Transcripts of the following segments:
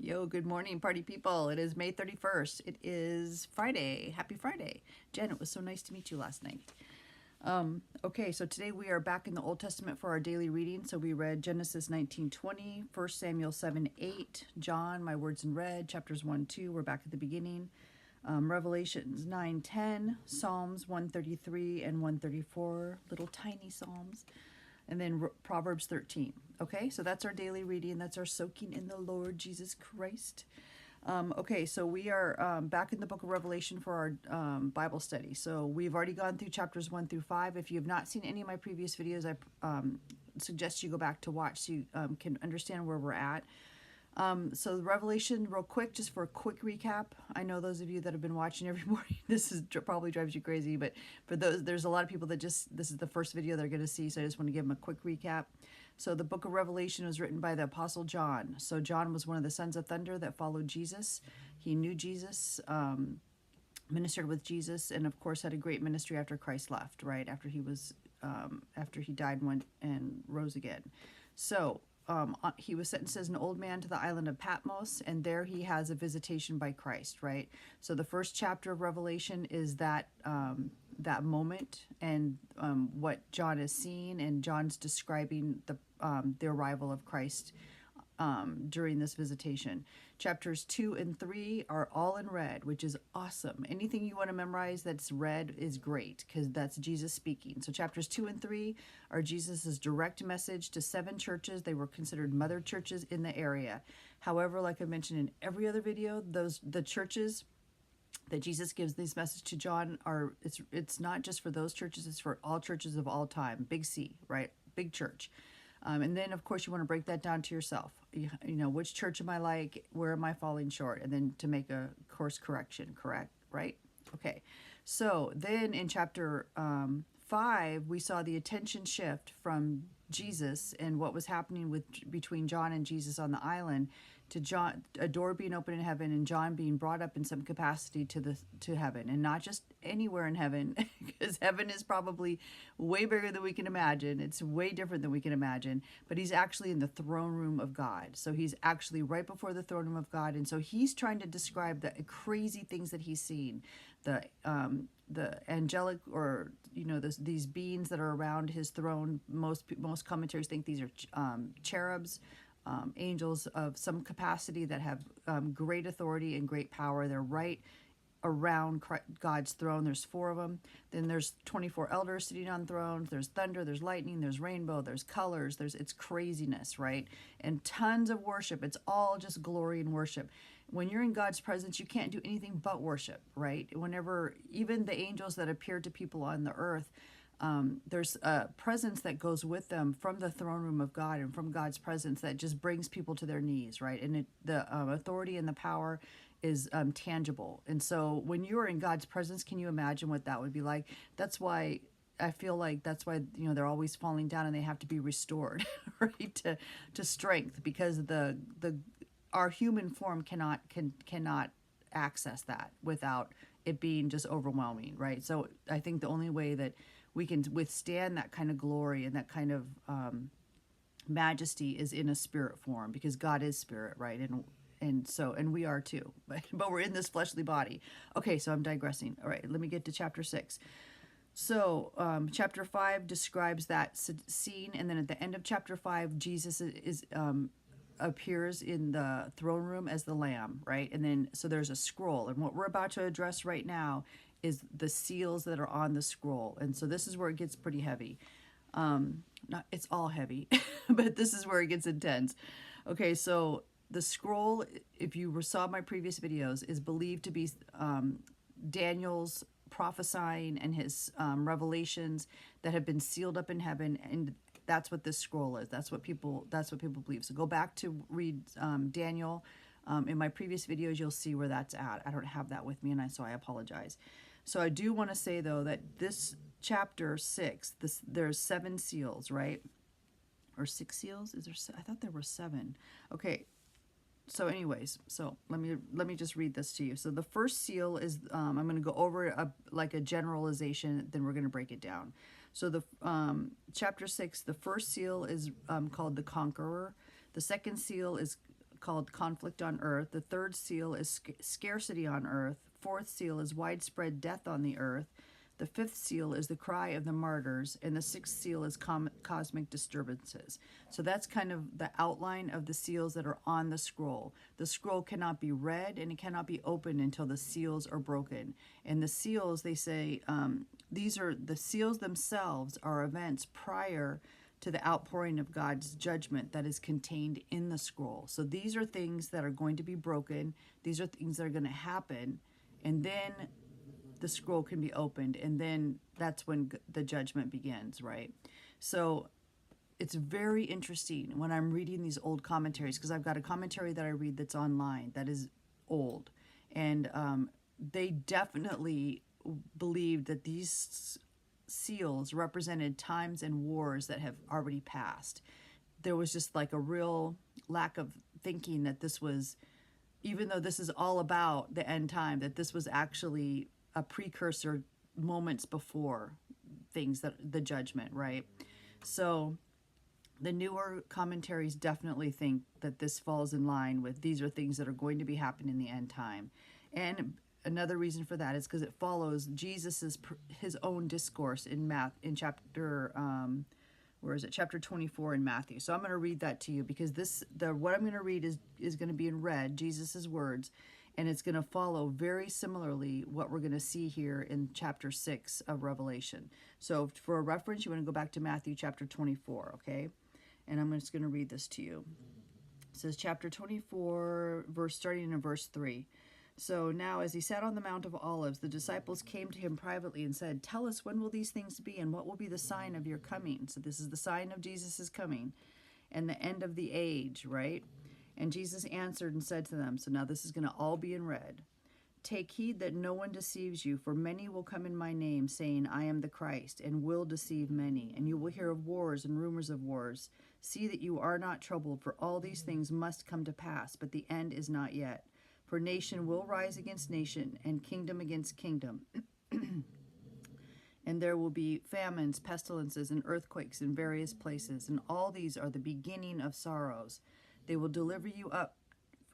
Yo, good morning, party people. It is May 31st. It is Friday. Happy Friday. Jen, it was so nice to meet you last night. Okay, so today we are back in the Old Testament for our daily reading. So we read Genesis 19:20, 1 Samuel 7:8, John, My Words in Red, chapters 1-2. We're back at the beginning. Revelations 9:10, Psalms 133 and 134, little tiny Psalms. And then Proverbs 13. Okay, so that's our daily reading. That's our soaking in the Lord Jesus Christ. Okay, so we are back in the book of Revelation for our Bible study. So we've already gone through chapters 1-5. If you have not seen any of my previous videos, I suggest you go back to watch so you can understand where we're at. So the Revelation, real quick, just for a quick recap. I know those of you that have been watching every morning, this is probably drives you crazy, but for those, there's a lot of people that this is the first video they're going to see, so I just want to give them a quick recap. So the book of Revelation was written by the Apostle John. So John was one of the sons of thunder that followed Jesus. He knew Jesus, ministered with Jesus, and of course had a great ministry after Christ left, right? After he died and went and rose again. So he was sentenced as an old man to the island of Patmos, and there he has a visitation by Christ, right? So the first chapter of Revelation is that that moment and what John is seeing, and John's describing the arrival of Christ during this visitation. Chapters 2 and 3 are all in red, which is awesome. Anything you want to memorize that's red is great because that's Jesus speaking. So chapters 2 and 3 are Jesus's direct message to 7 churches. They were considered mother churches in the area. However, like I mentioned in every other video, the churches that Jesus gives these messages to John are, it's not just for those churches, it's for all churches of all time. Big C, right? Big church. And then, of course, you want to break that down to yourself. You know, which church am I like? Where am I falling short? And then to make a course correction, correct? Right? Okay. So then in chapter 5, we saw the attention shift from Jesus and what was happening between John and Jesus on the island to John, a door being opened in heaven, and John being brought up in some capacity to heaven, and not just anywhere in heaven, because heaven is probably way bigger than we can imagine. It's way different than we can imagine, but he's actually in the throne room of God. So he's actually right before the throne room of God, and so he's trying to describe the crazy things that he's seen, the angelic, or these beings that are around his throne. Most commentaries think these are cherubs. Angels of some capacity that have great authority and great power. They're right around God's throne. There's 4 of them. Then there's 24 elders sitting on thrones. There's thunder, there's lightning, there's rainbow, there's colors, it's craziness, right? And tons of worship. It's all just glory and worship. When you're in God's presence, you can't do anything but worship, right? Whenever, even the angels that appear to people on the earth, there's a presence that goes with them from the throne room of God and from God's presence that just brings people to their knees, right? And the authority and the power is tangible. And so when you are in God's presence, can you imagine what that would be like? That's why I feel like they're always falling down and they have to be restored, right? To strength, because our human form cannot access that without it being just overwhelming, right? So I think the only way that we can withstand that kind of glory and that kind of majesty is in a spirit form, because God is spirit, right? And we are too, but we're in this fleshly body. Okay, so I'm digressing. All right, let me get to chapter 6. So chapter 5 describes that scene, and then at the end of chapter 5, Jesus appears in the throne room as the Lamb, right? And then so there's a scroll, and what we're about to address right now is the seals that are on the scroll. And so this is where it gets pretty heavy. It's all heavy, but this is where it gets intense. Okay, so the scroll, if you saw my previous videos, is believed to be Daniel's prophesying and his revelations that have been sealed up in heaven, and that's what this scroll is. That's what people believe. So go back to read Daniel. In my previous videos, you'll see where that's at. I don't have that with me, and so I apologize. So I do want to say, though, that this chapter 6, there's 7 seals, right? Or 6 seals? I thought there were 7. Okay. So anyways, so let me just read this to you. So the first seal is, I'm going to go over a generalization, then we're going to break it down. So the chapter 6, the first seal is called the Conqueror. The second seal is called conflict on earth. The third seal is scarcity on earth. Fourth seal is widespread death on the earth. The fifth seal is the cry of the martyrs, and the sixth seal is cosmic disturbances. So that's kind of the outline of the seals that are on the scroll. The scroll cannot be read and it cannot be opened until the seals are broken. And the seals, they say, these are the seals themselves are events prior to the outpouring of God's judgment that is contained in the scroll. So these are things that are going to be broken. These are things that are going to happen. And then the scroll can be opened, and then that's when the judgment begins, right? So it's very interesting when I'm reading these old commentaries, because I've got a commentary that I read that's online that is old, and they definitely believed that these seals represented times and wars that have already passed. There was just like a real lack of thinking that this was, even though this is all about the end time, that this was actually a precursor moments before things, that the judgment, right? So the newer commentaries definitely think that this falls in line with these are things that are going to be happening in the end time. And another reason for that is because it follows Jesus's his own discourse in chapter chapter 24 in Matthew. So I'm going to read that to you, because what I'm going to read is going to be in red, Jesus's words, and it's going to follow very similarly what we're going to see here in chapter 6 of Revelation. So for a reference, you want to go back to Matthew chapter 24, okay? And I'm just going to read this to you. It says chapter 24, starting in verse 3. So now as he sat on the Mount of Olives, the disciples came to him privately and said, "Tell us, when will these things be, and what will be the sign of your coming?" So this is the sign of Jesus' coming and the end of the age, right? And Jesus answered and said to them, so now this is going to all be in red, "Take heed that no one deceives you, for many will come in my name, saying, 'I am the Christ,' and will deceive many. And you will hear of wars and rumors of wars. See that you are not troubled, for all these things must come to pass, but the end is not yet. For nation will rise against nation, and kingdom against kingdom. And there will be famines, pestilences, and earthquakes in various places, and all these are the beginning of sorrows. They will deliver you up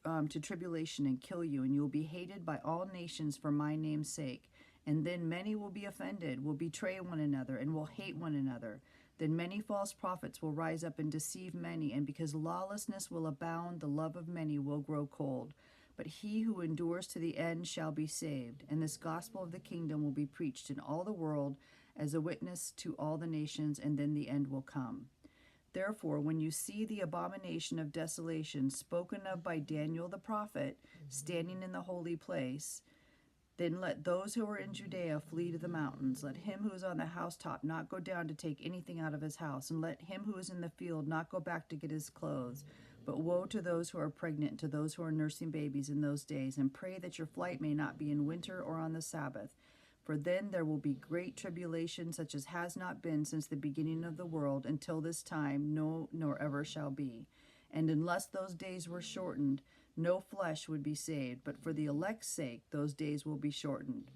to tribulation and kill you, and you will be hated by all nations for my name's sake. And then many will be offended, will betray one another, and will hate one another. Then many false prophets will rise up and deceive many, and because lawlessness will abound, the love of many will grow cold. But he who endures to the end shall be saved. And this gospel of the kingdom will be preached in all the world as a witness to all the nations, and then the end will come. Therefore, when you see the abomination of desolation spoken of by Daniel the prophet standing in the holy place, then let those who are in Judea flee to the mountains. Let him who is on the housetop not go down to take anything out of his house, and let him who is in the field not go back to get his clothes. But woe to those who are pregnant, to those who are nursing babies in those days, and pray that your flight may not be in winter or on the Sabbath. For then there will be great tribulation, such as has not been since the beginning of the world until this time, no, nor ever shall be. And unless those days were shortened, no flesh would be saved, but for the elect's sake those days will be shortened.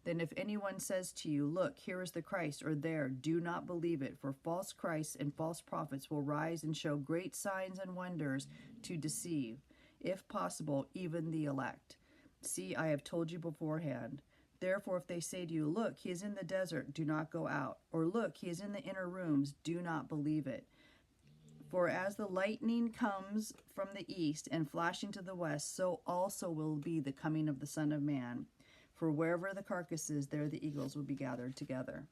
Then if anyone says to you, 'Look, here is the Christ,' or 'There,' do not believe it, for false Christs and false prophets will rise and show great signs and wonders to deceive, if possible, even the elect. See, I have told you beforehand. Therefore, if they say to you, 'Look, he is in the desert,' do not go out. Or 'Look, he is in the inner rooms,' do not believe it. For as the lightning comes from the east and flashing to the west, so also will be the coming of the Son of Man. For wherever the carcass is, there the eagles will be gathered together.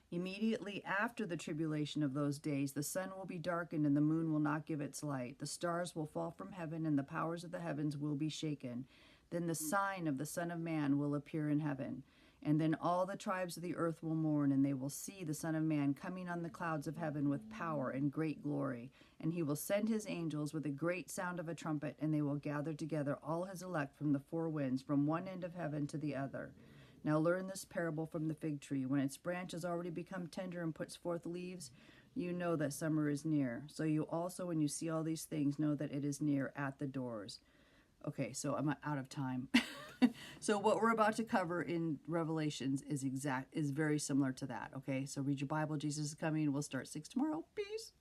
Immediately after the tribulation of those days, the sun will be darkened and the moon will not give its light. The stars will fall from heaven and the powers of the heavens will be shaken. Then the sign of the Son of Man will appear in heaven. And then all the tribes of the earth will mourn, and they will see the Son of Man coming on the clouds of heaven with power and great glory. And he will send his angels with a great sound of a trumpet, and they will gather together all his elect from the four winds, from one end of heaven to the other. Now learn this parable from the fig tree. When its branch has already become tender and puts forth leaves, you know that summer is near. So you also, when you see all these things, know that it is near at the doors." Okay, so I'm out of time. So what we're about to cover in Revelations is very similar to that. Okay, so read your Bible. Jesus is coming. We'll start 6 tomorrow. Peace.